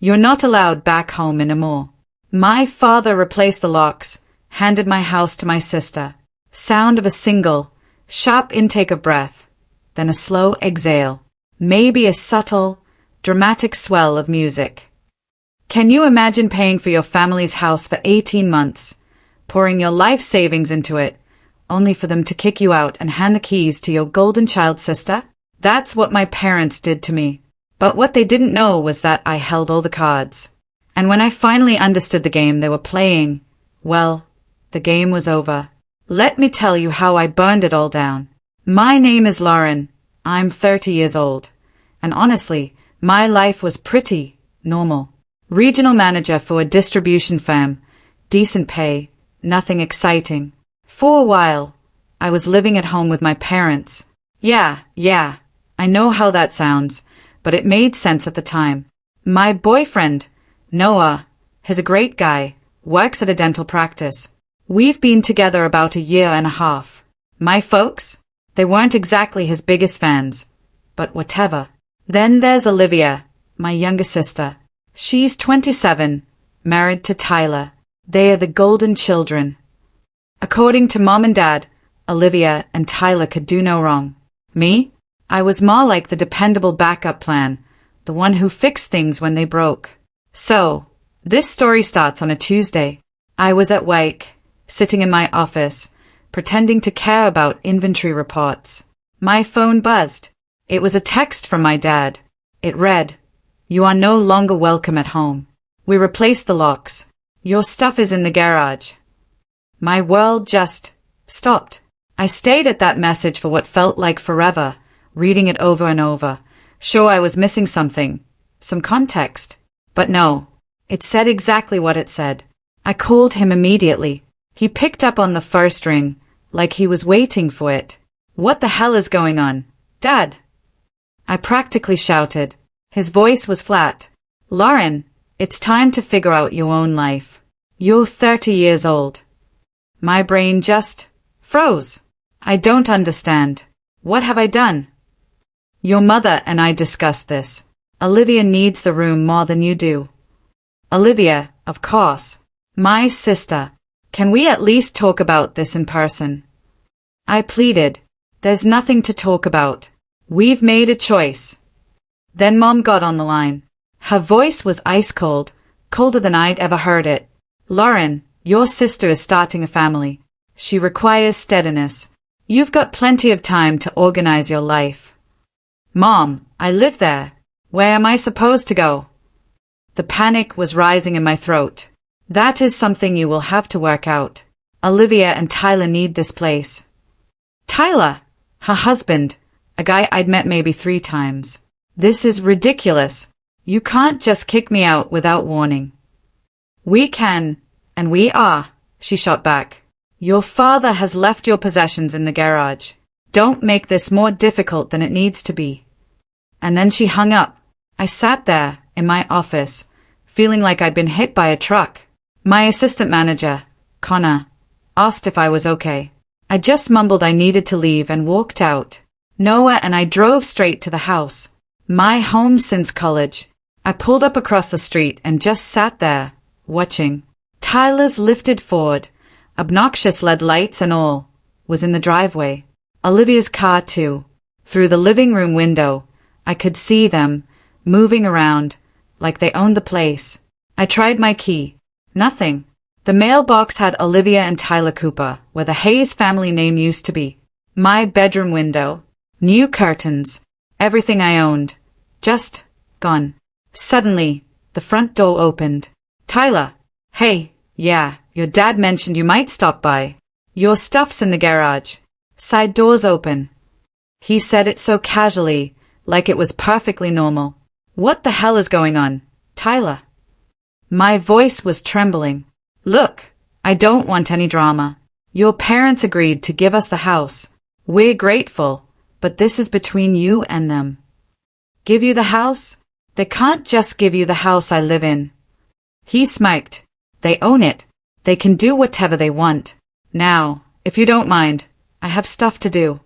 You're not allowed back home anymore. My father replaced the locks, handed my house to my sister. Sound of a single, sharp intake of breath, then a slow exhale, maybe a subtle, dramatic swell of music. Can you imagine paying for your family's house for 18 months, pouring your life savings into it, only for them to kick you out and hand the keys to your golden child sister? That's what my parents did to me. But what they didn't know was that I held all the cards. And when I finally understood the game they were playing, well, the game was over. Let me tell you how I burned it all down. My name is Lauren. I'm 30 years old. And honestly, my life was pretty normal. Regional manager for a distribution firm. Decent pay. Nothing exciting. For a while, I was living at home with my parents. Yeah, I know how that sounds, but it made sense at the time. My boyfriend, Noah, he's a great guy, works at a dental practice. We've been together about a year and a half. My folks, they weren't exactly his biggest fans, but whatever. Then there's Olivia, my younger sister. She's 27, married to Tyler. They are the golden children. According to Mom and Dad, Olivia and Tyler could do no wrong. Me? I was more like the dependable backup plan, the one who fixed things when they broke. So, this story starts on a Tuesday. I was at work, sitting in my office, pretending to care about inventory reports. My phone buzzed. It was a text from my dad. It read, "You are no longer welcome at home. We replaced the locks. Your stuff is in the garage." My world just stopped. I stayed at that message for what felt like forever, reading it over and over. Sure, I was missing something, some context. But no, it said exactly what it said. I called him immediately. He picked up on the first ring, like he was waiting for it. "What the hell is going on, Dad?" I practically shouted. His voice was flat. "Lauren, it's time to figure out your own life. You're 30 years old." My brain just froze. I don't understand. What have I done? "Your mother and I discussed this. Olivia needs the room more than you do." Olivia, of course. My sister. Can we at least talk about this in person? I pleaded. There's nothing to talk about. We've made a choice. Then Mom got on the line. Her voice was ice cold, colder than I'd ever heard it. "Lauren, your sister is starting a family. She requires steadiness. You've got plenty of time to organize your life." "Mom, I live there. Where am I supposed to go?" The panic was rising in my throat. "That is something you will have to work out. Olivia and Tyler need this place." Tyler, her husband, a guy I'd met maybe 3 times. "This is ridiculous. You can't just kick me out without warning." "We can, and we are," she shot back. "Your father has left your possessions in the garage. Don't make this more difficult than it needs to be." And then she hung up. I sat there, in my office, feeling like I'd been hit by a truck. My assistant manager, Connor, asked if I was okay. I just mumbled I needed to leave and walked out. Noah and I drove straight to the house. My home since college. I pulled up across the street and just sat there, watching. Tyler's lifted Ford, obnoxious LED lights and all, was in the driveway. Olivia's car too. Through the living room window, I could see them, moving around, like they owned the place. I tried my key. Nothing. The mailbox had Olivia and Tyler Cooper, where the Hayes family name used to be. My bedroom window. New curtains. Everything I owned. Just gone. Suddenly, the front door opened. "Tyler. Hey, yeah, your dad mentioned you might stop by. Your stuff's in the garage. Side door's open." He said it so casually, like it was perfectly normal. "What the hell is going on, Tyler?" My voice was trembling. "Look, I don't want any drama. Your parents agreed to give us the house. We're grateful, but this is between you and them." "Give you the house? They can't just give you the house I live in." He smirked. "They own it. They can do whatever they want. Now, if you don't mind, I have stuff to do."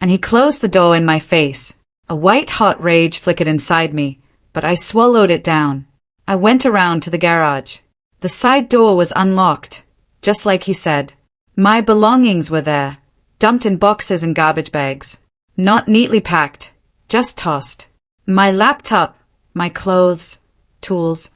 And he closed the door in my face. A white-hot rage flickered inside me, but I swallowed it down. I went around to the garage. The side door was unlocked, just like he said. My belongings were there, dumped in boxes and garbage bags. Not neatly packed, just tossed. My laptop, my clothes, tools,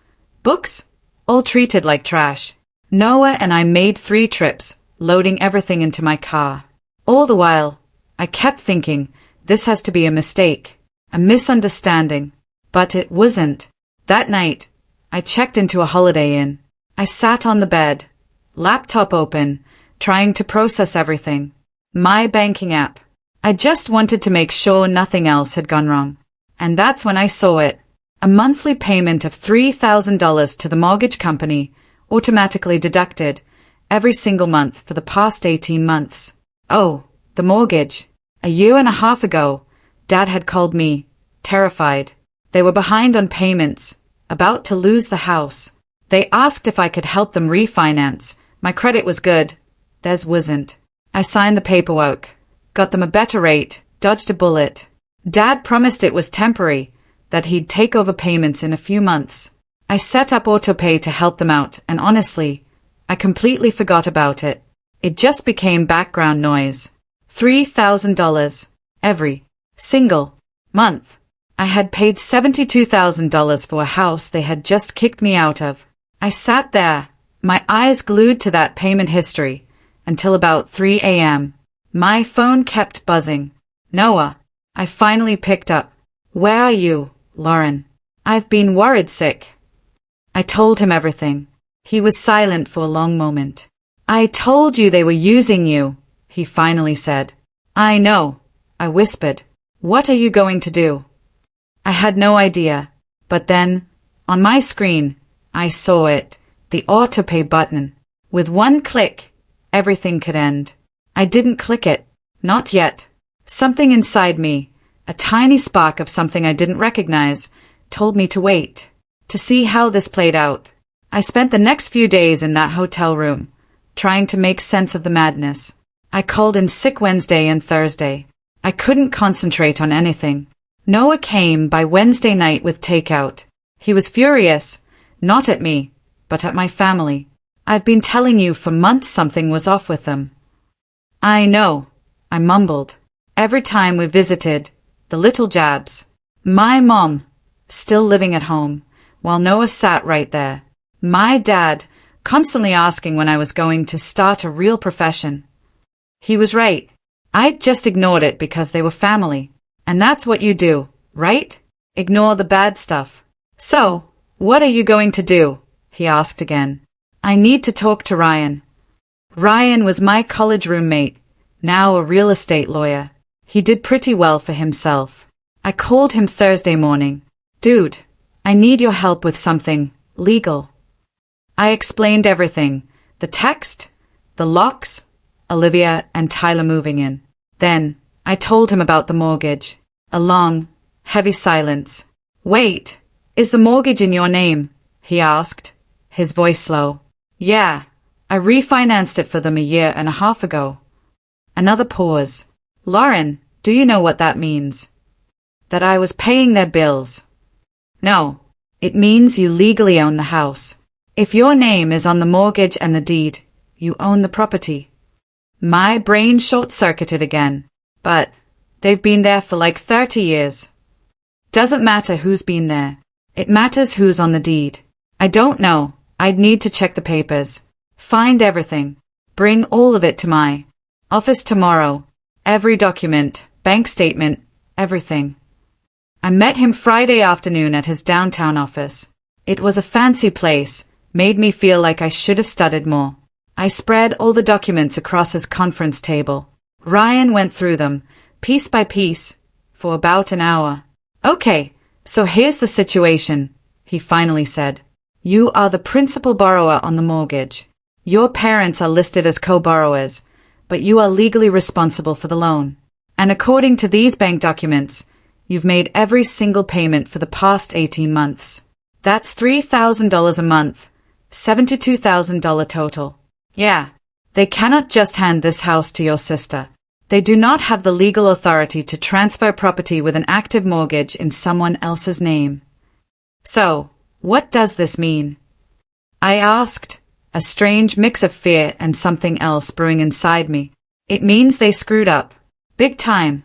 books, all treated like trash. Noah and I made 3 trips, loading everything into my car. All the while, I kept thinking, this has to be a mistake, a misunderstanding. But it wasn't. That night, I checked into a Holiday Inn. I sat on the bed, laptop open, trying to process everything. My banking app. I just wanted to make sure nothing else had gone wrong. And that's when I saw it. A monthly payment of $3,000 to the mortgage company, automatically deducted, every single month for the past 18 months. Oh, the mortgage. A year and a half ago, Dad had called me, terrified. They were behind on payments, about to lose the house. They asked if I could help them refinance. My credit was good. Theirs wasn't. I signed the paperwork, got them a better rate, dodged a bullet. Dad promised it was temporary, that he'd take over payments in a few months. I set up autopay to help them out, and honestly, I completely forgot about it. It just became background noise. $3,000 every single month. I had paid $72,000 for a house they had just kicked me out of. I sat there, my eyes glued to that payment history, until about 3 a.m. My phone kept buzzing. Noah. I finally picked up. Where are you, Lauren? I've been worried sick. I told him everything. He was silent for a long moment. I told you they were using you, he finally said. I know, I whispered. What are you going to do? I had no idea, but then, on my screen, I saw it, the autopay button. With one click, everything could end. I didn't click it, not yet. Something inside me, a tiny spark of something I didn't recognize, told me to wait, to see how this played out. I spent the next few days in that hotel room, trying to make sense of the madness. I called in sick Wednesday and Thursday. I couldn't concentrate on anything. Noah came by Wednesday night with takeout. He was furious, not at me, but at my family. I've been telling you for months something was off with them. I know, I mumbled. Every time we visited, the little jabs. My mom, still living at home, while Noah sat right there. My dad, constantly asking when I was going to start a real profession. He was right. I'd just ignored it because they were family. And that's what you do, right? Ignore the bad stuff. So, what are you going to do? He asked again. I need to talk to Ryan. Ryan was my college roommate, now a real estate lawyer. He did pretty well for himself. I called him Thursday morning. Dude, I need your help with something legal. I explained everything. The text, the locks, Olivia and Tyler moving in. Then, I told him about the mortgage. A long, heavy silence. Wait, is the mortgage in your name? He asked, his voice slow. Yeah, I refinanced it for them a year and a half ago. Another pause. Lauren, do you know what that means? That I was paying their bills. No, it means you legally own the house. If your name is on the mortgage and the deed, you own the property. My brain short-circuited again. But they've been there for like 30 years. Doesn't matter who's been there. It matters who's on the deed. I don't know. I'd need to check the papers. Find everything. Bring all of it to my office tomorrow. Every document, bank statement, everything. I met him Friday afternoon at his downtown office. It was a fancy place, made me feel like I should have studied more. I spread all the documents across his conference table. Ryan went through them, piece by piece, for about an hour. Okay, so here's the situation, he finally said. You are the principal borrower on the mortgage. Your parents are listed as co-borrowers, but you are legally responsible for the loan. And according to these bank documents, you've made every single payment for the past 18 months. That's $3,000 a month, $72,000 total. Yeah, they cannot just hand this house to your sister. They do not have the legal authority to transfer property with an active mortgage in someone else's name. So, What does this mean? I asked, a strange mix of fear and something else brewing inside me. It means they screwed up. Big time.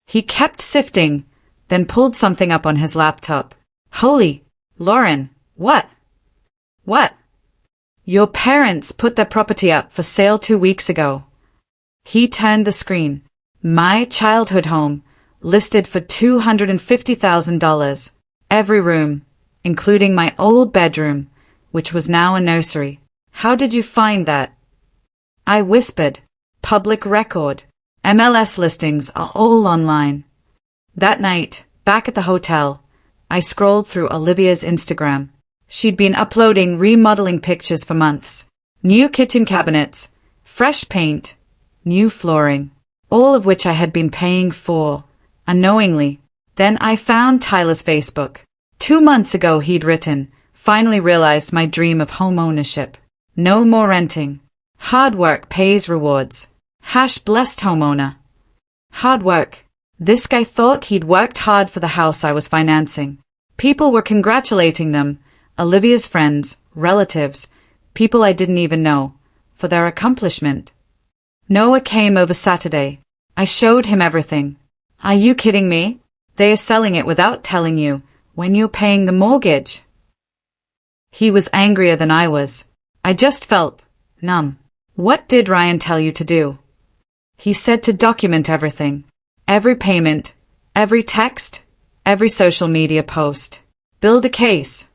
He kept sifting, then pulled something up on his laptop. Holy, Lauren, what? What? Your parents put their property up for sale 2 weeks ago. He turned the screen. My childhood home, listed for $250,000. Every room, including my old bedroom, which was now a nursery. How did you find that? I whispered. Public record. MLS listings are all online. That night, back at the hotel, I scrolled through Olivia's Instagram. She'd been uploading remodeling pictures for months. New kitchen cabinets, fresh paint, new flooring, all of which I had been paying for, unknowingly. Then I found Tyler's Facebook. 2 months ago he'd written, finally realized my dream of home ownership. No more renting. Hard work pays rewards. #blessed homeowner. Hard work. This guy thought he'd worked hard for the house I was financing. People were congratulating them, Olivia's friends, relatives, people I didn't even know, for their accomplishment. Noah came over Saturday. I showed him everything. Are you kidding me? They are selling it without telling you, when you're paying the mortgage. He was angrier than I was. I just felt numb. What did Ryan tell you to do? He said to document everything. Every payment, every text, every social media post. Build a case.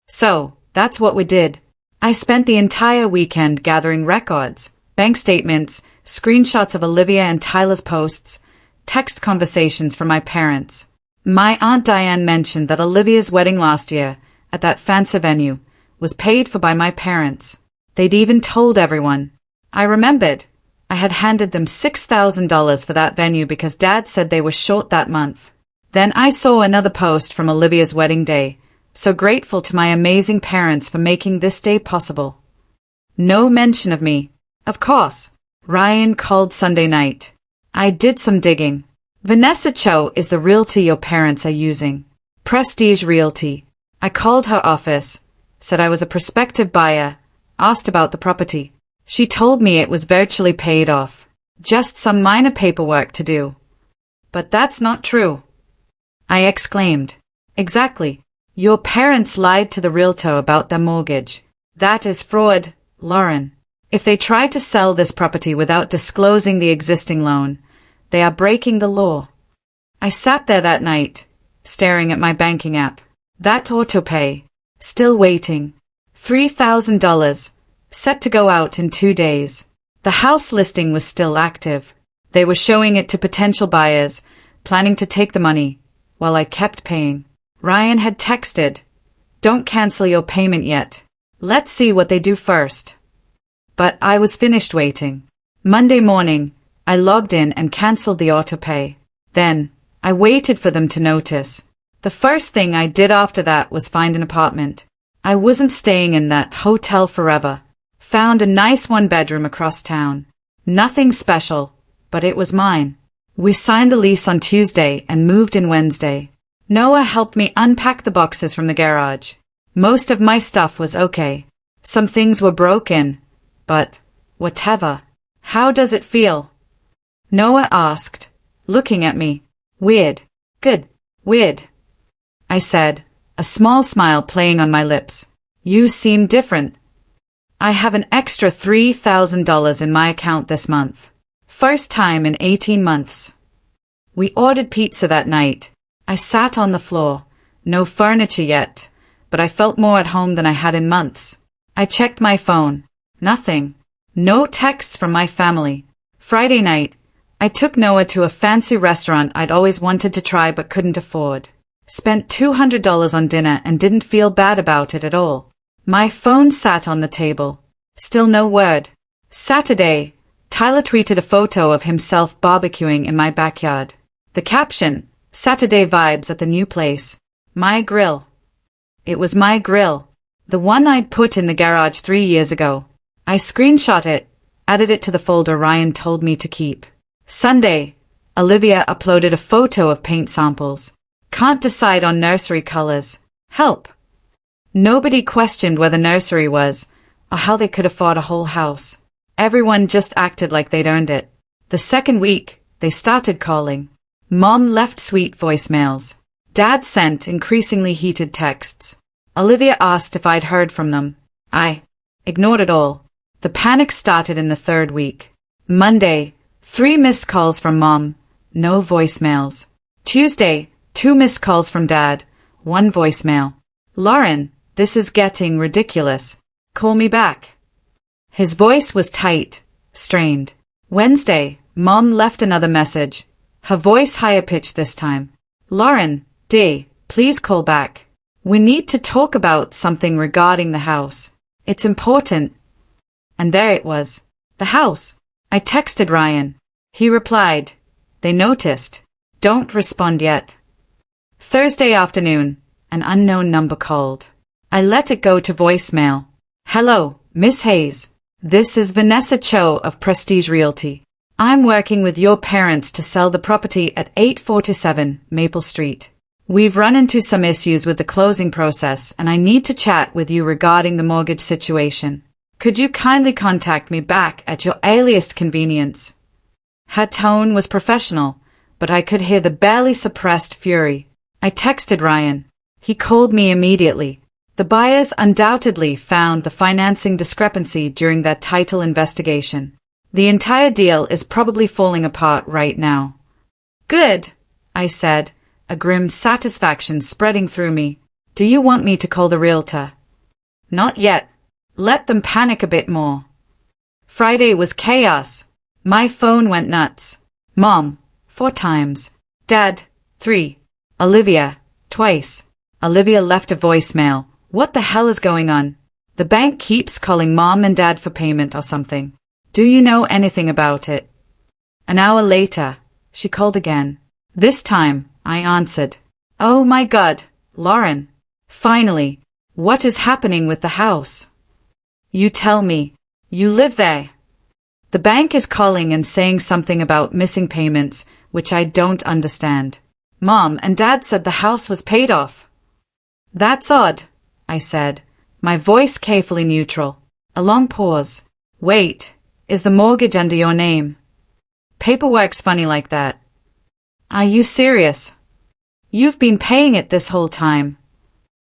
So, that's what we did. I spent the entire weekend gathering records, bank statements, screenshots of Olivia and Tyler's posts, text conversations from my parents. My Aunt Diane mentioned that Olivia's wedding last year, at that fancy venue, was paid for by my parents. They'd even told everyone. I remembered. I had handed them $6,000 for that venue because Dad said they were short that month. Then I saw another post from Olivia's wedding day, so grateful to my amazing parents for making this day possible. No mention of me. Of course. Ryan called Sunday night. I did some digging. Vanessa Cho is the realtor your parents are using. Prestige Realty. I called her office, said I was a prospective buyer, asked about the property. She told me it was virtually paid off. Just some minor paperwork to do. But that's not true. I exclaimed. Exactly. Your parents lied to the realtor about their mortgage. That is fraud, Lauren. If they try to sell this property without disclosing the existing loan, they are breaking the law. I sat there that night, staring at my banking app. That autopay. Still waiting. $3,000. Set to go out in 2 days. The house listing was still active. They were showing it to potential buyers, planning to take the money, while I kept paying. Ryan had texted, "Don't cancel your payment yet. Let's see what they do first." But I was finished waiting. Monday morning, I logged in and canceled the autopay. Then, I waited for them to notice. The first thing I did after that was find an apartment. I wasn't staying in that hotel forever. Found a nice 1-bedroom across town. Nothing special, but it was mine. We signed the lease on Tuesday and moved in Wednesday. Noah helped me unpack the boxes from the garage. Most of my stuff was okay. Some things were broken, but whatever. How does it feel? Noah asked, looking at me. Weird. Good. Weird. I said, a small smile playing on my lips. You seem different. I have an extra $3,000 in my account this month. First time in 18 months. We ordered pizza that night. I sat on the floor. No furniture yet, but I felt more at home than I had in months. I checked my phone. Nothing. No texts from my family. Friday night, I took Noah to a fancy restaurant I'd always wanted to try but couldn't afford. Spent $200 on dinner and didn't feel bad about it at all. My phone sat on the table. Still no word. Saturday, Tyler tweeted a photo of himself barbecuing in my backyard. The caption, Saturday vibes at the new place. My grill. It was my grill. The one I'd put in the garage 3 years ago. I screenshot it, added it to the folder Ryan told me to keep. Sunday, Olivia uploaded a photo of paint samples. Can't decide on nursery colors. Help. Nobody questioned where the nursery was, or how they could afford a whole house. Everyone just acted like they'd earned it. The second week, they started calling. Mom left sweet voicemails. Dad sent increasingly heated texts. Olivia asked if I'd heard from them. I ignored it all. The panic started in the third week. Monday, 3 missed calls from Mom, no voicemails. Tuesday, 2 missed calls from Dad, 1 voicemail. Lauren, this is getting ridiculous. Call me back. His voice was tight, strained. Wednesday, Mom left another message, her voice higher pitched this time. Lauren, D, please call back. We need to talk about something regarding the house. It's important. And there it was. The house. I texted Ryan. He replied. They noticed. Don't respond yet. Thursday afternoon, an unknown number called. I let it go to voicemail. Hello, Miss Hayes. This is Vanessa Cho of Prestige Realty. I'm working with your parents to sell the property at 847 Maple Street. We've run into some issues with the closing process and I need to chat with you regarding the mortgage situation. Could you kindly contact me back at your earliest convenience? Her tone was professional, but I could hear the barely suppressed fury. I texted Ryan. He called me immediately. The buyers undoubtedly found the financing discrepancy during that title investigation. The entire deal is probably falling apart right now. Good, I said, a grim satisfaction spreading through me. Do you want me to call the realtor? Not yet. Let them panic a bit more. Friday was chaos. My phone went nuts. Mom, 4 times. Dad, 3. Olivia, twice. Olivia left a voicemail. What the hell is going on? The bank keeps calling Mom and Dad for payment or something. Do you know anything about it? An hour later, she called again. This time, I answered. Oh my God, Lauren. Finally, what is happening with the house? You tell me. You live there. The bank is calling and saying something about missing payments, which I don't understand. Mom and Dad said the house was paid off. That's odd, I said, my voice carefully neutral. A long pause. Wait, is the mortgage under your name? Paperwork's funny like that. Are you serious? You've been paying it this whole time.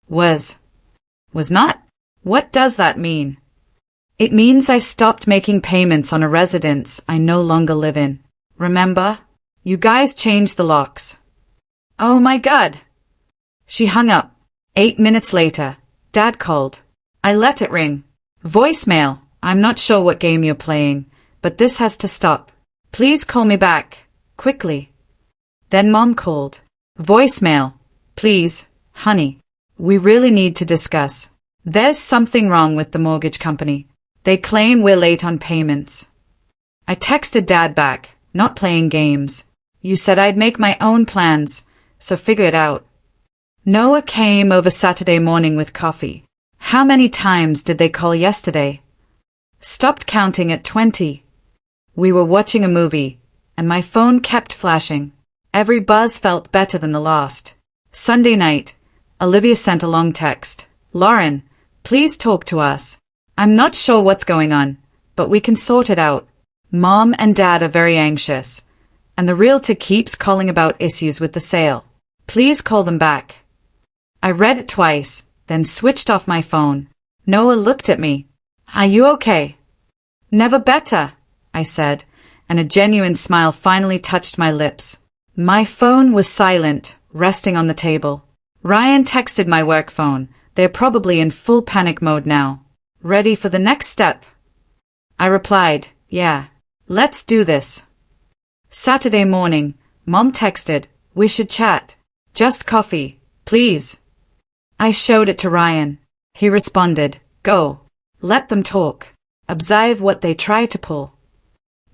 Was not? What does that mean? It means I stopped making payments on a residence I no longer live in. Remember? You guys changed the locks. Oh my God. She hung up. 8 minutes later, Dad called. I let it ring. Voicemail. I'm not sure what game you're playing, but this has to stop. Please call me back. Quickly. Then Mom called. Voicemail. Please, honey. We really need to discuss. There's something wrong with the mortgage company. They claim we're late on payments. I texted Dad back, not playing games. You said I'd make my own plans, so figure it out. Noah came over Saturday morning with coffee. How many times did they call yesterday? Stopped counting at 20. We were watching a movie, and my phone kept flashing. Every buzz felt better than the last. Sunday night, Olivia sent a long text. Lauren, please talk to us. I'm not sure what's going on, but we can sort it out. Mom and Dad are very anxious, and the realtor keeps calling about issues with the sale. Please call them back. I read it twice, then switched off my phone. Noah looked at me. Are you okay? Never better, I said, and a genuine smile finally touched my lips. My phone was silent, resting on the table. Ryan texted my work phone. They're probably in full panic mode now. Ready for the next step? I replied, yeah, let's do this. Saturday morning, Mom texted, we should chat. Just coffee, please. I showed it to Ryan. He responded, go. Let them talk. Observe what they try to pull.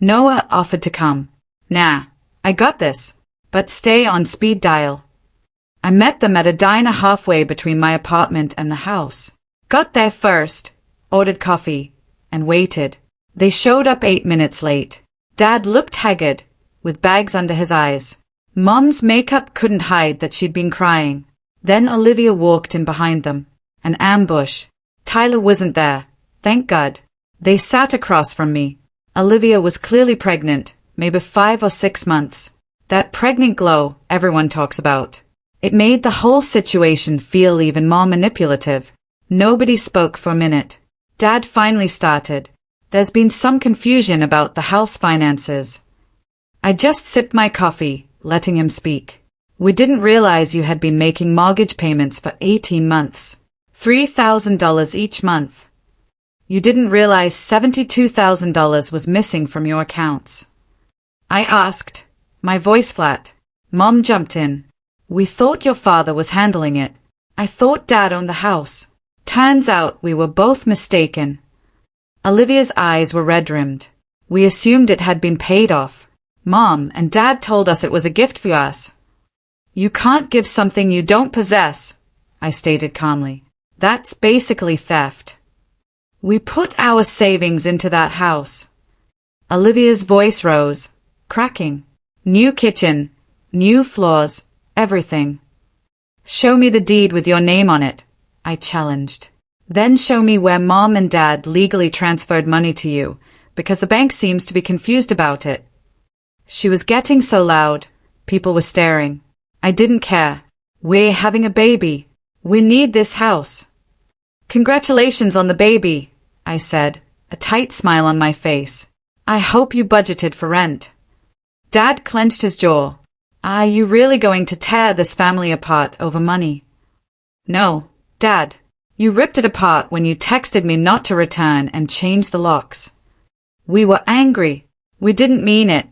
Noah offered to come. Nah, I got this. But stay on speed dial. I met them at a diner halfway between my apartment and the house. Got there first, ordered coffee, and waited. They showed up 8 minutes late. Dad looked haggard, with bags under his eyes. Mom's makeup couldn't hide that she'd been crying. Then Olivia walked in behind them. An ambush. Tyler wasn't there. Thank God. They sat across from me. Olivia was clearly pregnant, maybe 5 or 6 months. That pregnant glow everyone talks about. It made the whole situation feel even more manipulative. Nobody spoke for a minute. Dad finally started. There's been some confusion about the house finances. I just sipped my coffee, letting him speak. We didn't realize you had been making mortgage payments for 18 months. $3,000 each month. You didn't realize $72,000 was missing from your accounts. I asked, my voice flat. Mom jumped in. We thought your father was handling it. I thought Dad owned the house. Turns out we were both mistaken. Olivia's eyes were red-rimmed. We assumed it had been paid off. Mom and Dad told us it was a gift for us. You can't give something you don't possess, I stated calmly. That's basically theft. We put our savings into that house. Olivia's voice rose, cracking. New kitchen, new floors, everything. Show me the deed with your name on it, I challenged. Then show me where Mom and Dad legally transferred money to you, because the bank seems to be confused about it. She was getting so loud, people were staring. I didn't care. We're having a baby. We need this house. Congratulations on the baby, I said, a tight smile on my face. I hope you budgeted for rent. Dad clenched his jaw. Are you really going to tear this family apart over money? No, Dad. You ripped it apart when you texted me not to return and change the locks. We were angry. We didn't mean it.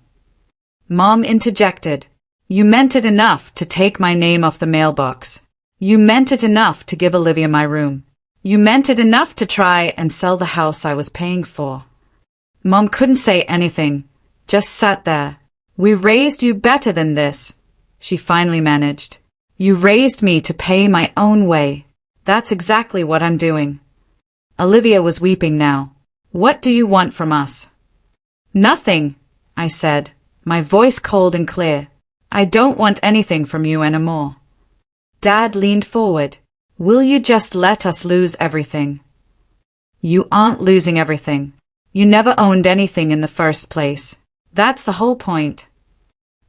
Mom interjected. You meant it enough to take my name off the mailbox. You meant it enough to give Olivia my room. You meant it enough to try and sell the house I was paying for. Mom couldn't say anything, just sat there. We raised you better than this, she finally managed. You raised me to pay my own way. That's exactly what I'm doing. Olivia was weeping now. What do you want from us? Nothing, I said, my voice cold and clear. I don't want anything from you anymore. Dad leaned forward. Will you just let us lose everything? You aren't losing everything. You never owned anything in the first place. That's the whole point.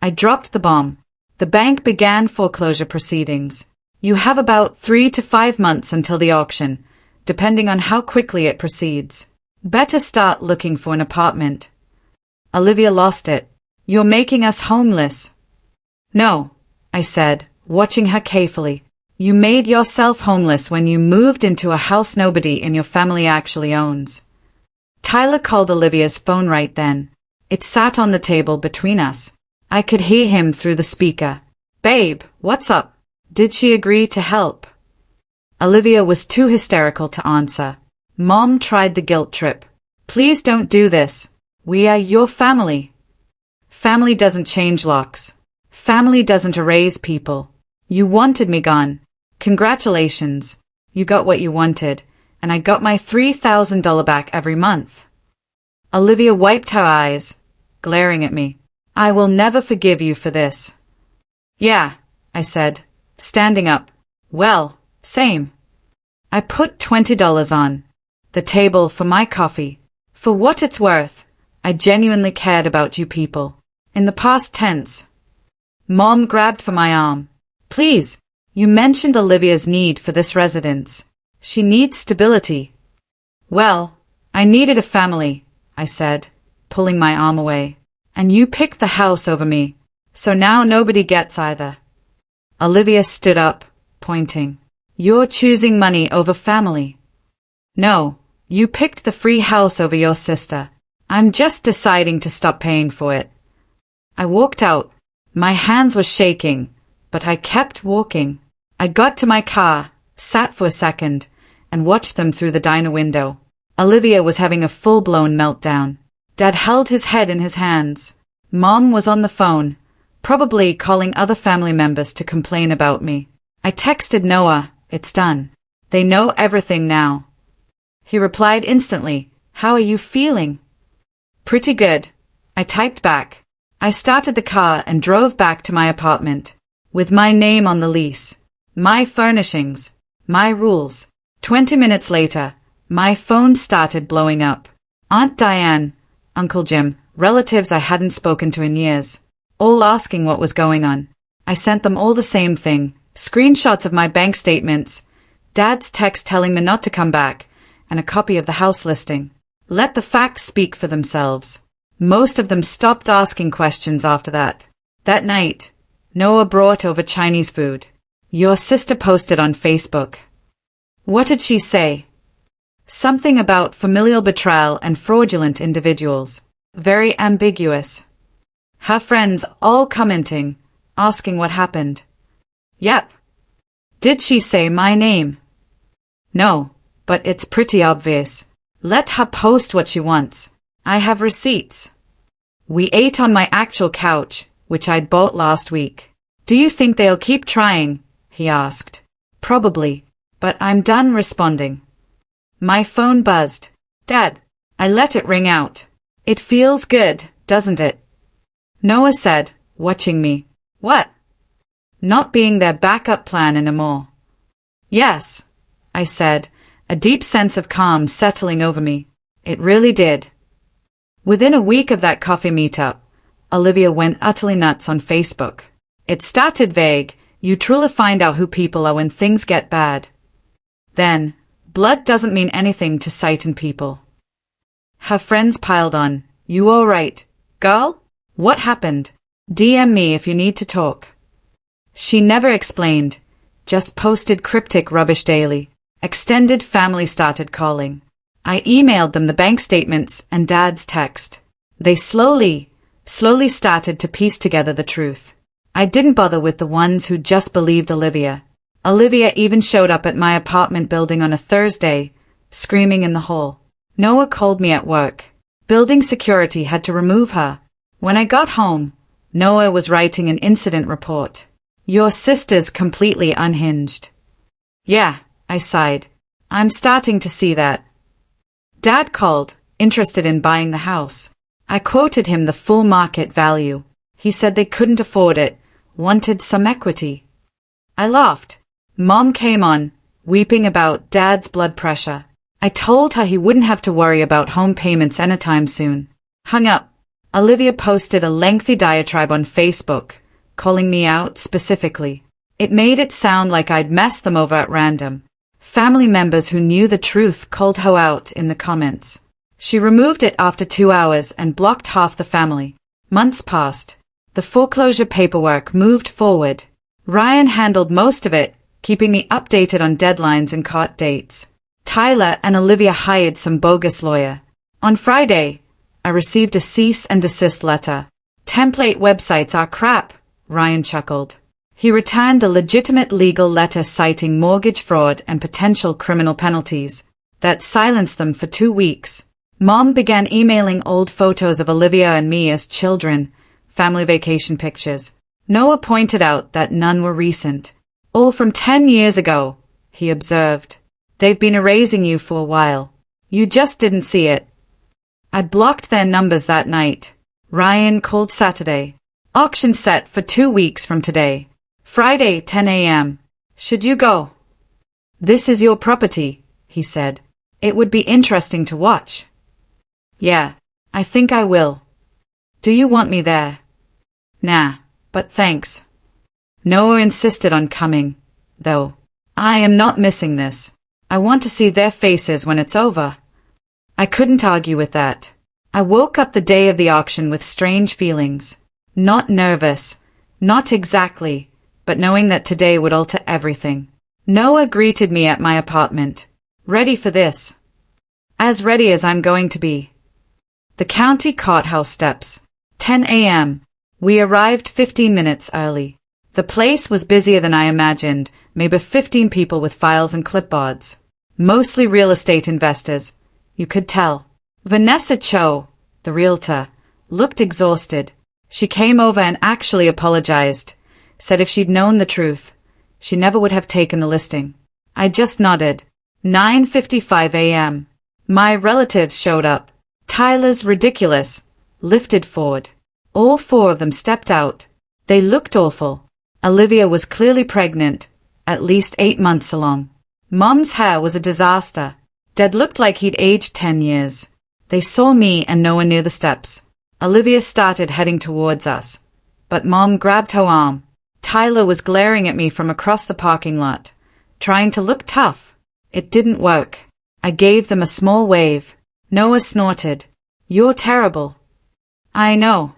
I dropped the bomb. The bank began foreclosure proceedings. You have about 3 to 5 months until the auction, depending on how quickly it proceeds. Better start looking for an apartment. Olivia lost it. You're making us homeless. No, I said, watching her carefully. You made yourself homeless when you moved into a house nobody in your family actually owns. Tyler called Olivia's phone right then. It sat on the table between us. I could hear him through the speaker. Babe, what's up? Did she agree to help? Olivia was too hysterical to answer. Mom tried the guilt trip. Please don't do this. We are your family. Family doesn't change locks. Family doesn't erase people. You wanted me gone. Congratulations. You got what you wanted, and I got my $3,000 back every month. Olivia wiped her eyes, glaring at me. I will never forgive you for this. Yeah, I said, standing up. Well, same. I put $20 on the table for my coffee. For what it's worth, I genuinely cared about you people. In the past tense. Mom grabbed for my arm. Please, you mentioned Olivia's need for this residence. She needs stability. Well, I needed a family, I said, pulling my arm away. And you picked the house over me, so now nobody gets either. Olivia stood up, pointing. You're choosing money over family. No, you picked the free house over your sister. I'm just deciding to stop paying for it. I walked out. My hands were shaking, but I kept walking. I got to my car, sat for a second, and watched them through the diner window. Olivia was having a full-blown meltdown. Dad held his head in his hands. Mom was on the phone, probably calling other family members to complain about me. I texted Noah, it's done. They know everything now. He replied instantly, how are you feeling? Pretty good. I typed back. I started the car and drove back to my apartment, with my name on the lease, my furnishings, my rules. 20 minutes later, my phone started blowing up. Aunt Diane, Uncle Jim, relatives I hadn't spoken to in years, all asking what was going on. I sent them all the same thing, screenshots of my bank statements, Dad's text telling me not to come back, and a copy of the house listing. Let the facts speak for themselves. Most of them stopped asking questions after that. That night, Noah brought over Chinese food. Your sister posted on Facebook. What did she say? Something about familial betrayal and fraudulent individuals. Very ambiguous. Her friends all commenting, asking what happened. Yep. Did she say my name? No, but it's pretty obvious. Let her post what she wants. I have receipts. We ate on my actual couch, which I'd bought last week. Do you think they'll keep trying? He asked. Probably, but I'm done responding. My phone buzzed. Dad, I let it ring out. It feels good, doesn't it? Noah said, watching me. What? Not being their backup plan anymore. Yes, I said, a deep sense of calm settling over me. It really did. Within a week of that coffee meetup, Olivia went utterly nuts on Facebook. It started vague, you truly find out who people are when things get bad. Then, blood doesn't mean anything to certain people. Her friends piled on, you alright, girl? What happened? DM me if you need to talk. She never explained, just posted cryptic rubbish daily. Extended family started calling. I emailed them the bank statements and Dad's text. They slowly started to piece together the truth. I didn't bother with the ones who just believed Olivia. Olivia even showed up at my apartment building on a Thursday, screaming in the hall. Noah called me at work. Building security had to remove her. When I got home, Noah was writing an incident report. Your sister's completely unhinged. Yeah, I sighed. I'm starting to see that. Dad called, interested in buying the house. I quoted him the full market value. He said they couldn't afford it, wanted some equity. I laughed. Mom came on, weeping about Dad's blood pressure. I told her he wouldn't have to worry about home payments anytime soon. Hung up. Olivia posted a lengthy diatribe on Facebook, calling me out specifically. It made it sound like I'd messed them over at random. Family members who knew the truth called her out in the comments. She removed it after 2 hours and blocked half the family. Months passed. The foreclosure paperwork moved forward. Ryan handled most of it, keeping me updated on deadlines and court dates. Tyler and Olivia hired some bogus lawyer. On Friday, I received a cease and desist letter. Template websites are crap, Ryan chuckled. He returned a legitimate legal letter citing mortgage fraud and potential criminal penalties. That silenced them for 2 weeks. Mom began emailing old photos of Olivia and me as children, family vacation pictures. Noah pointed out that none were recent. All from 10 years ago, he observed. They've been erasing you for a while. You just didn't see it. I blocked their numbers that night. Ryan called Saturday. Auction set for 2 weeks from today. Friday, 10 a.m. Should you go? This is your property, he said. It would be interesting to watch. Yeah, I think I will. Do you want me there? Nah, but thanks. Noah insisted on coming, though. I am not missing this. I want to see their faces when it's over. I couldn't argue with that. I woke up the day of the auction with strange feelings. Not nervous, not exactly, but knowing that today would alter everything. Noah greeted me at my apartment. Ready for this? As ready as I'm going to be. The county courthouse steps. 10 a.m. We arrived 15 minutes early. The place was busier than I imagined, maybe 15 people with files and clipboards. Mostly real estate investors. You could tell. Vanessa Cho, the realtor, looked exhausted. She came over and actually apologized. Said if she'd known the truth, she never would have taken the listing. I just nodded. 9:55 a.m. My relatives showed up. Tyler's ridiculous, lifted forward. All 4 of them stepped out. They looked awful. Olivia was clearly pregnant, at least 8 months along. Mom's hair was a disaster. Dad looked like he'd aged 10 years. They saw me and Noah near the steps. Olivia started heading towards us, but Mom grabbed her arm. Tyler was glaring at me from across the parking lot, trying to look tough. It didn't work. I gave them a small wave. Noah snorted. "You're terrible." "I know."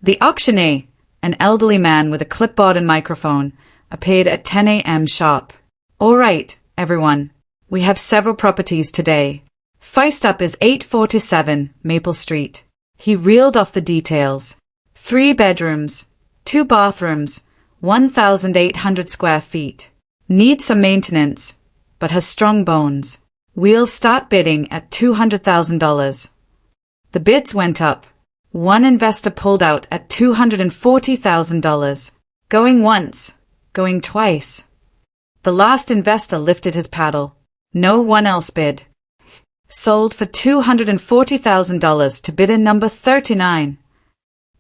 The auctioneer, an elderly man with a clipboard and microphone, appeared at 10 a.m. sharp. "All right, everyone. We have several properties today. First up is 847 Maple Street." He reeled off the details. 3 bedrooms, 2 bathrooms, 1,800 square feet. Needs some maintenance, but has strong bones. We'll start bidding at $200,000. The bids went up. One investor pulled out at $240,000. Going once, going twice. The last investor lifted his paddle. No one else bid. Sold for $240,000 to bidder number 39.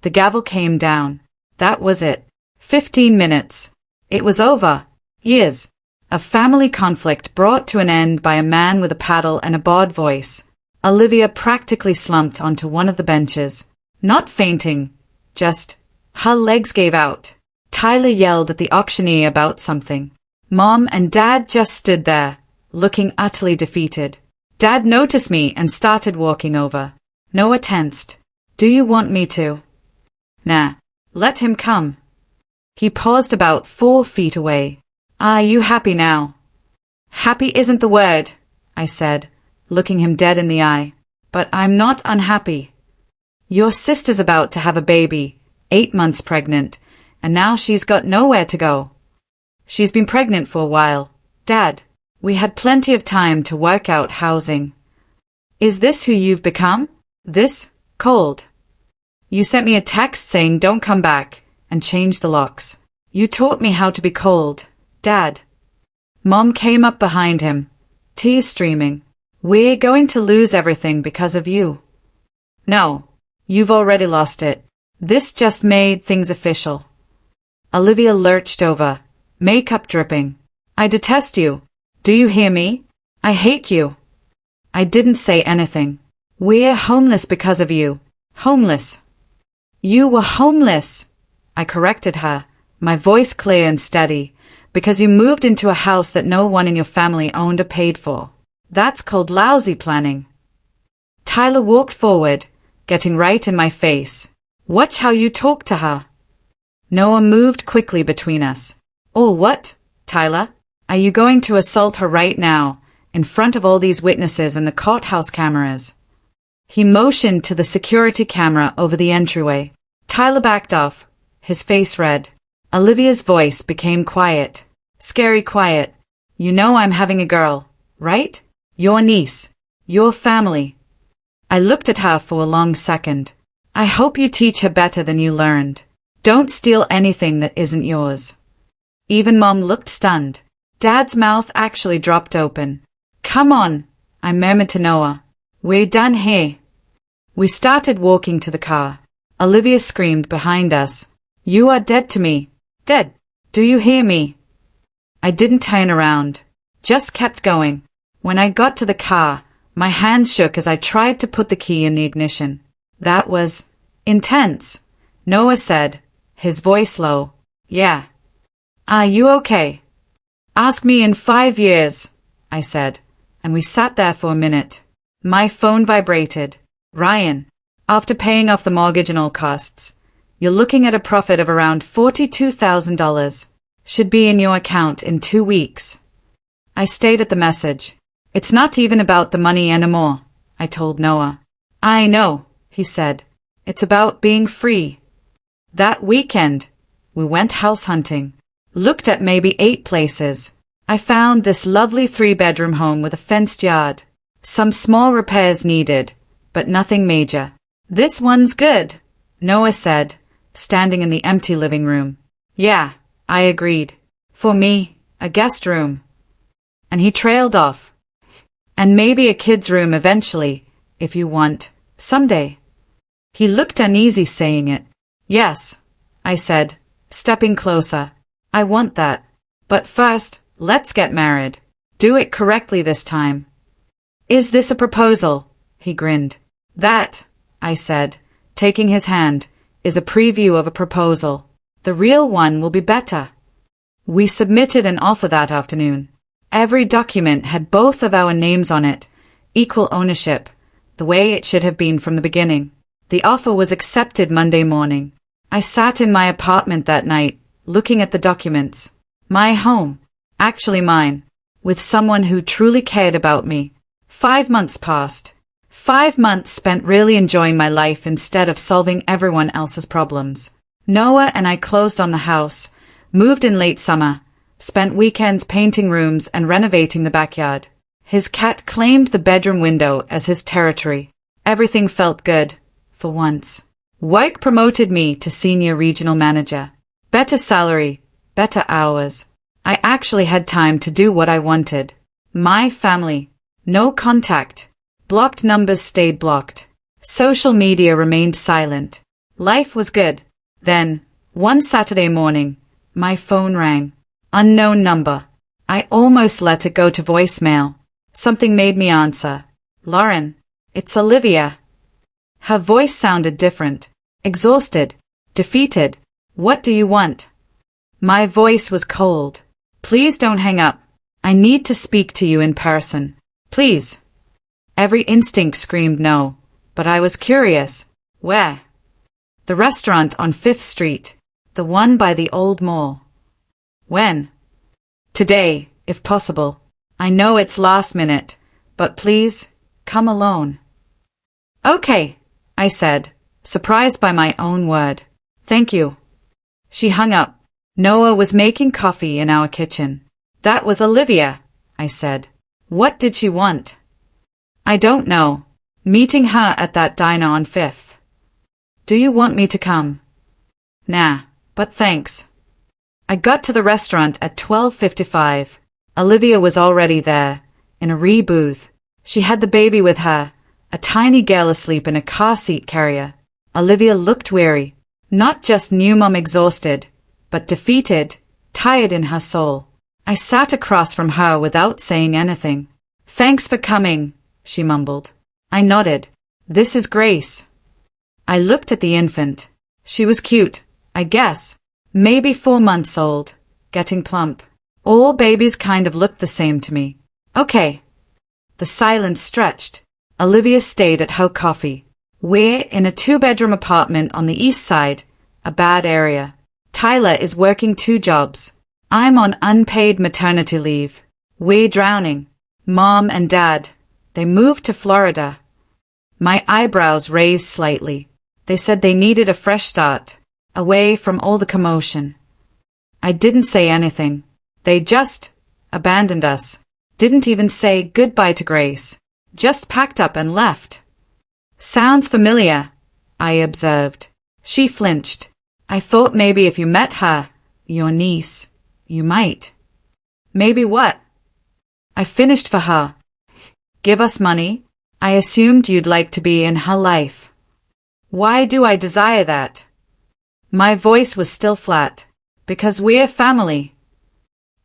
The gavel came down. That was it. 15 minutes. It was over. Years. A family conflict brought to an end by a man with a paddle and a bawd voice. Olivia practically slumped onto one of the benches. Not fainting. Just, her legs gave out. Tyler yelled at the auctioneer about something. Mom and Dad just stood there, looking utterly defeated. Dad noticed me and started walking over. Noah tensed. "Do you want me to?" "Nah. Let him come." He paused about 4 feet away. "Are you happy now?" "Happy isn't the word," I said, looking him dead in the eye. "But I'm not unhappy. Your sister's about to have a baby, 8 months pregnant, and now she's got nowhere to go. She's been pregnant for a while. Dad, we had plenty of time to work out housing. Is this who you've become? This cold? You sent me a text saying don't come back and change the locks. You taught me how to be cold, Dad." Mom came up behind him, tears streaming. "We're going to lose everything because of you." "No, you've already lost it. This just made things official." Olivia lurched over, makeup dripping. "I detest you. Do you hear me? I hate you." I didn't say anything. "We're homeless because of you. Homeless." "You were homeless," I corrected her, my voice clear and steady, "because you moved into a house that no one in your family owned or paid for. That's called lousy planning." Tyler walked forward, getting right in my face. "Watch how you talk to her." Noah moved quickly between us. "Oh, what, Tyler? Are you going to assault her right now, in front of all these witnesses and the courthouse cameras?" He motioned to the security camera over the entryway. Tyler backed off, his face red. Olivia's voice became quiet. Scary quiet. "You know I'm having a girl, right? Your niece. Your family." I looked at her for a long second. "I hope you teach her better than you learned. Don't steal anything that isn't yours." Even Mom looked stunned. Dad's mouth actually dropped open. "Come on," I murmured to Noah. "We're done here." We started walking to the car. Olivia screamed behind us. "You are dead to me. Dead. Do you hear me?" I didn't turn around. Just kept going. When I got to the car, my hands shook as I tried to put the key in the ignition. That was intense. Noah said, his voice low. "Yeah. Are you okay?" "Ask me in 5 years," I said, and we sat there for a minute. My phone vibrated. "Ryan, after paying off the mortgage and all costs, you're looking at a profit of around $42,000. Should be in your account in 2 weeks." I stayed at the message. "It's not even about the money anymore," I told Noah. "I know," he said. "It's about being free." That weekend, we went house hunting. Looked at maybe 8 places. I found this lovely 3-bedroom home with a fenced yard. Some small repairs needed, but nothing major. "This one's good," Noah said, standing in the empty living room. "Yeah," I agreed. "For me, a guest room." And he trailed off. "And maybe a kid's room eventually, if you want, someday." He looked uneasy saying it. "Yes," I said, stepping closer. "I want that. But first, let's get married." Do it correctly this time. Is this a proposal? He grinned. That, I said, taking his hand, is a preview of a proposal. The real one will be better. We submitted an offer that afternoon. Every document had both of our names on it, equal ownership, the way it should have been from the beginning. The offer was accepted Monday morning. I sat in my apartment that night, looking at the documents. My home, actually mine, with someone who truly cared about me. 5 months passed. 5 months spent really enjoying my life instead of solving everyone else's problems. Noah and I closed on the house, moved in late summer, spent weekends painting rooms and renovating the backyard. His cat claimed the bedroom window as his territory. Everything felt good, for once. Work promoted me to senior regional manager. Better salary, better hours. I actually had time to do what I wanted. My family. No contact. Blocked numbers stayed blocked. Social media remained silent. Life was good. Then, one Saturday morning, my phone rang. Unknown number. I almost let it go to voicemail. Something made me answer. Lauren, it's Olivia. Her voice sounded different. Exhausted. Defeated. What do you want? My voice was cold. Please don't hang up. I need to speak to you in person. Please. Every instinct screamed no, but I was curious. Where? The restaurant on 5th Street, the one by the old mall. When? Today, if possible. I know it's last minute, but please, come alone. Okay, I said, surprised by my own word. Thank you. She hung up. Noah was making coffee in our kitchen. That was Olivia, I said. What did she want? I don't know. Meeting her at that diner on 5th. Do you want me to come? Nah, but thanks. I got to the restaurant at 12:55. Olivia was already there, in a booth. She had the baby with her, a tiny girl asleep in a car seat carrier. Olivia looked weary, not just new mom exhausted, but defeated, tired in her soul. I sat across from her without saying anything. Thanks for coming, she mumbled. I nodded. This is Grace. I looked at the infant. She was cute, I guess. Maybe 4 months old, getting plump. All babies kind of looked the same to me. Okay. The silence stretched. Olivia stayed at her coffee. We're in a 2-bedroom apartment on the east side, a bad area. Tyler is working 2 jobs. I'm on unpaid maternity leave. We're drowning. Mom and Dad. They moved to Florida. My eyebrows raised slightly. They said they needed a fresh start, away from all the commotion. I didn't say anything. They just abandoned us. Didn't even say goodbye to Grace. Just packed up and left. Sounds familiar, I observed. She flinched. I thought maybe if you met her, your niece, you might. Maybe what? I finished for her. Give us money? I assumed you'd like to be in her life. Why do I desire that? My voice was still flat. Because we're family.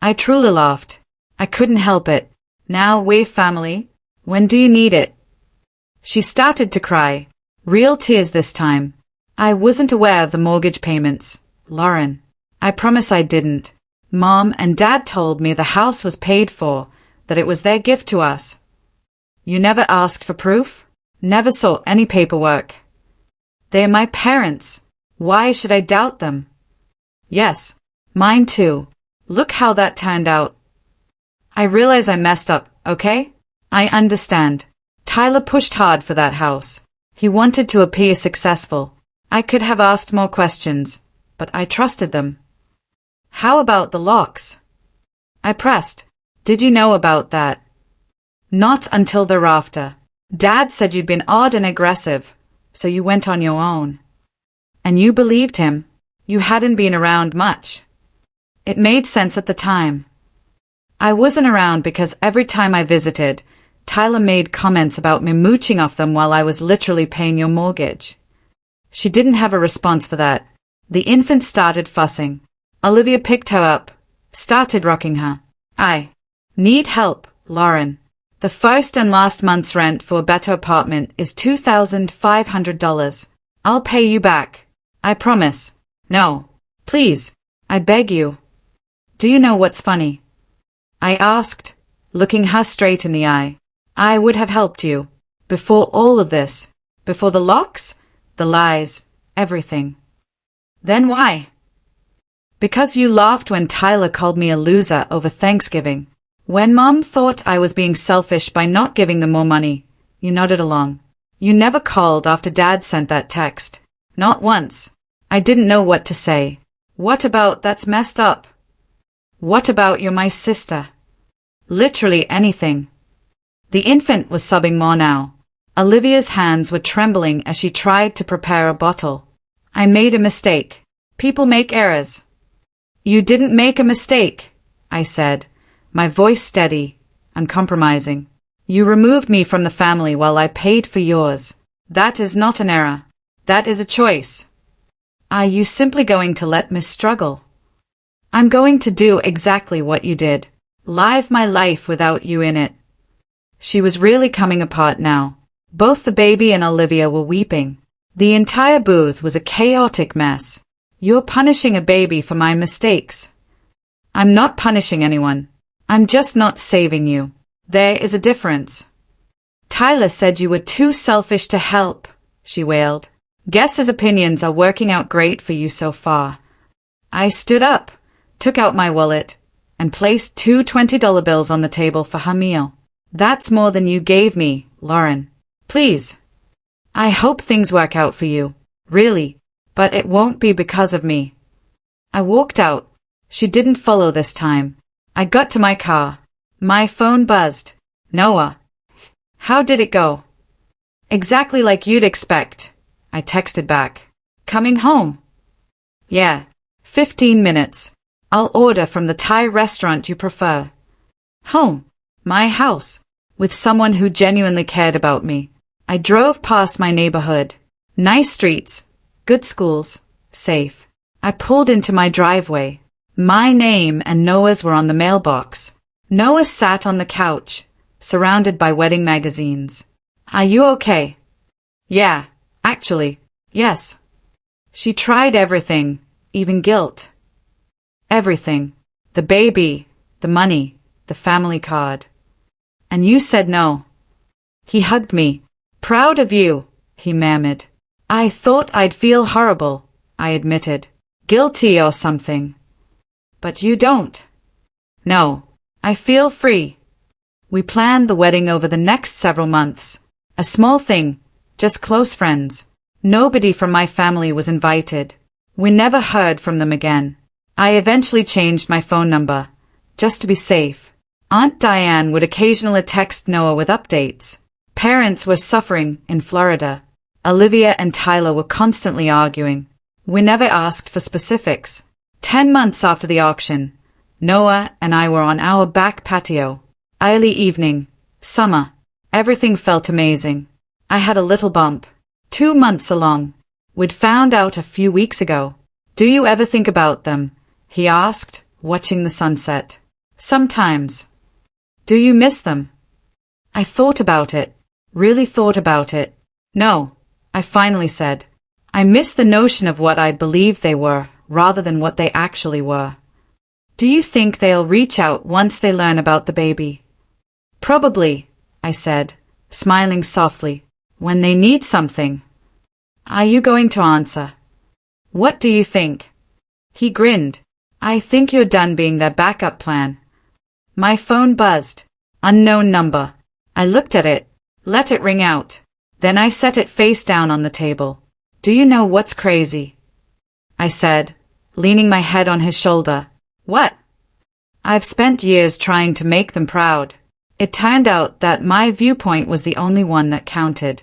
I truly laughed. I couldn't help it. Now we're family. When do you need it? She started to cry. Real tears this time. I wasn't aware of the mortgage payments, Lauren. I promise I didn't. Mom and Dad told me the house was paid for, that it was their gift to us. You never asked for proof? Never saw any paperwork. They're my parents. Why should I doubt them? Yes, mine too. Look how that turned out. I realize I messed up, okay? I understand. Tyler pushed hard for that house. He wanted to appear successful. I could have asked more questions, but I trusted them. How about the locks? I pressed. Did you know about that? Not until thereafter. Dad said you'd been odd and aggressive, so you went on your own. And you believed him. You hadn't been around much. It made sense at the time. I wasn't around because every time I visited, Tyler made comments about me mooching off them while I was literally paying your mortgage. She didn't have a response for that. The infant started fussing. Olivia picked her up, started rocking her. Need help, Lauren. The first and last month's rent for a better apartment is $2,500. I'll pay you back. I promise. No. Please. I beg you. Do you know what's funny? I asked, looking her straight in the eye. I would have helped you. Before all of this. Before the locks, the lies, everything. Then why? Because you laughed when Tyler called me a loser over Thanksgiving. When Mom thought I was being selfish by not giving them more money, you nodded along. You never called after Dad sent that text. Not once. I didn't know what to say. What about that's messed up? What about you're my sister? Literally anything. The infant was sobbing more now. Olivia's hands were trembling as she tried to prepare a bottle. I made a mistake. People make errors. You didn't make a mistake, I said, my voice steady, uncompromising. You removed me from the family while I paid for yours. That is not an error. That is a choice. Are you simply going to let me struggle? I'm going to do exactly what you did. Live my life without you in it. She was really coming apart now. Both the baby and Olivia were weeping. The entire booth was a chaotic mess. You're punishing a baby for my mistakes. I'm not punishing anyone. I'm just not saving you. There is a difference. Tyler said you were too selfish to help, she wailed. Guess his opinions are working out great for you so far. I stood up, took out my wallet, and placed two $20 bills on the table for her meal. That's more than you gave me, Lauren. Please. I hope things work out for you, really, but it won't be because of me. I walked out. She didn't follow this time. I got to my car. My phone buzzed. Noah. How did it go? Exactly like you'd expect, I texted back. Coming home? Yeah. 15 minutes. I'll order from the Thai restaurant you prefer. Home. My house. With someone who genuinely cared about me. I drove past my neighborhood. Nice streets. Good schools. Safe. I pulled into my driveway. My name and Noah's were on the mailbox. Noah sat on the couch, surrounded by wedding magazines. Are you okay? Yeah, actually, yes. She tried everything, even guilt. Everything. The baby, the money, the family card. And you said no. He hugged me. Proud of you, he murmured. I thought I'd feel horrible, I admitted. Guilty or something. But you don't. No, I feel free. We planned the wedding over the next several months. A small thing, just close friends. Nobody from my family was invited. We never heard from them again. I eventually changed my phone number, just to be safe. Aunt Diane would occasionally text Noah with updates. Parents were suffering in Florida. Olivia and Tyler were constantly arguing. We never asked for specifics. 10 months after the auction, Noah and I were on our back patio. Early evening, summer. Everything felt amazing. I had a little bump. 2 months along. We'd found out a few weeks ago. Do you ever think about them? He asked, watching the sunset. Sometimes. Do you miss them? I thought about it. Really thought about it. No, I finally said. I miss the notion of what I believed they were, rather than what they actually were. Do you think they'll reach out once they learn about the baby? Probably, I said, smiling softly, when they need something. Are you going to answer? What do you think? He grinned. I think you're done being their backup plan. My phone buzzed. Unknown number. I looked at it, let it ring out. Then I set it face down on the table. Do you know what's crazy? I said, leaning my head on his shoulder. What? I've spent years trying to make them proud. It turned out that my viewpoint was the only one that counted.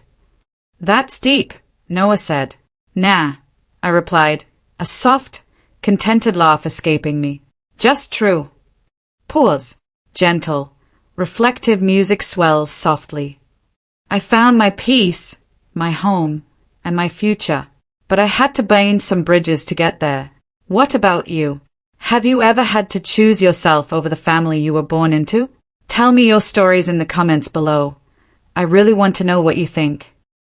That's deep, Noah said. Nah, I replied, a soft, contented laugh escaping me. Just true. Pause. Gentle, reflective music swells softly. I found my peace, my home, and my future, but I had to burn some bridges to get there. What about you? Have you ever had to choose yourself over the family you were born into? Tell me your stories in the comments below. I really want to know what you think.